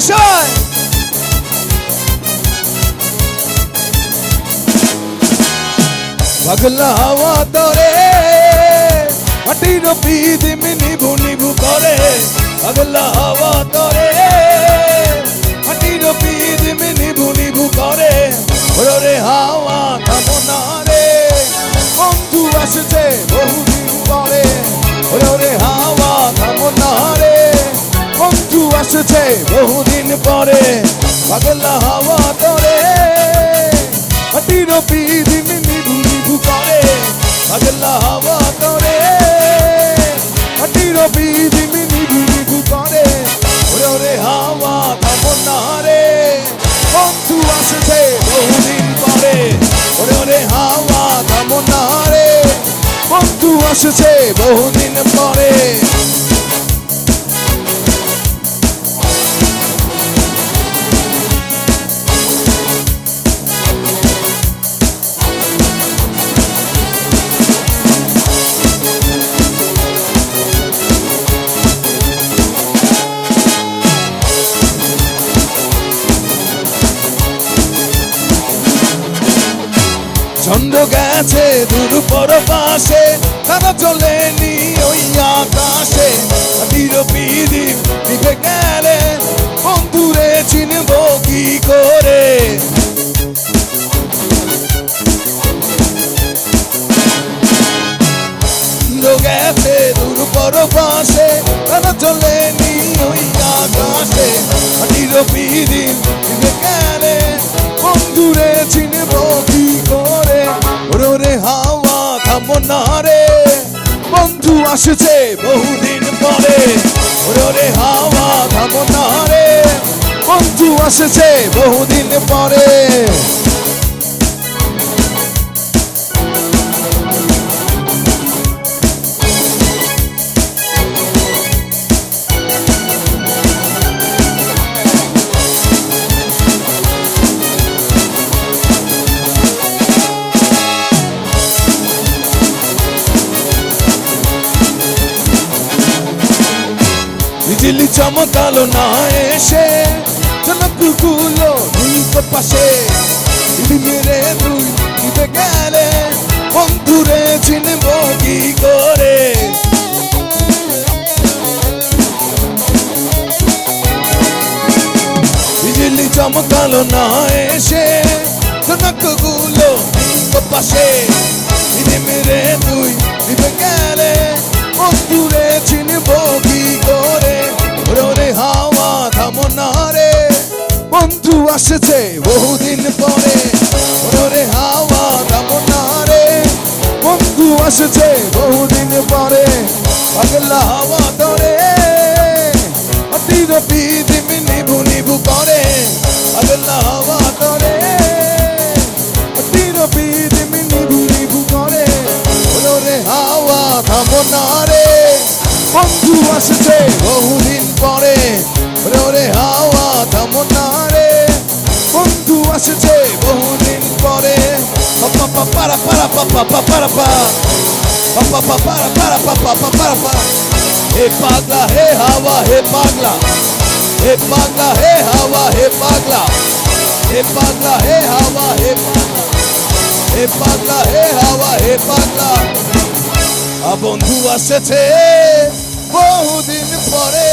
সবাই পাগলা হাওয়া তরে মাটির পিদিম নিভু নিভু করে পাগলা হাওয়া তরে মাটির পিদিম নিভু নিভু করে ওরে হাওয়া থামো না রে বন্ধু আসছে বহুদিন পরে ওরে হাওয়া থামো না রে বন্ধু আসছে বহুদিন পরে পাগলা হাওয়া তরে মাটির পিদিম নিভু নিভু করে পাগলা হাওয়া তরে মাটির পিদিম নিভু নিভু করে ওরে হাওয়া থামো না রে বন্ধু আসছে বহুদিন পরে ওরে হাওয়া থামো না রে বন্ধু আসছে বহুদিন পরে চন্দ্র গেছে দূর পর পাশে তারা চলেনি ওই আকাশে মাটির পিদিম নিভে গেলে বন্ধুরে চিনব কি করে চন্দ্র গেছে দূর পর পাশে তারা চলেনি ওই আকাশে মাটির পিদিম নিভে গেলে বন্ধুরে চিনব কি করে ওরে হাওয়া থামো না রে বন্ধু আসছে বহুদিন পরে ওরে হাওয়া থামো না রে বন্ধু আসছে বহুদিন পরে বিজলি চমকালো না এসে ঝলকগুলো দুটো পাশে মেরে দুই দিতে গেলে বন্ধুরে চিনব কি করে বিজলি চমকালো না এসে ঝলকগুলো দুটো পাশে মেরে দুই দিতে গেলে বন্ধুরে চিনব কি করে ওরে হাওয়া থামো না রে বন্ধু আসছে বহুদিন পরে ওরে হাওয়া থামো না রে বন্ধু আসছে বহুদিন পরে পাগলা হাওয়া তরে মাটির পিদিম নিভু নিভু করে পাগলা হাওয়া তরে মাটির পিদিম নিভু নিভু করে ওরে হাওয়া থামো না রে বন্ধু আসছে বহুদিন পরে ওরে হাওয়া থামো না রে বন্ধু আসছে বহুদিন পরে পাপা para para papa para papa para papa para हे पागला हे हवा हे पागला हे पागला हे हवा हे पागला हे पागला हे हवा हे पागला हे पागला हे हवा हे पागला বন্ধু আসছে বহুদিন পরে।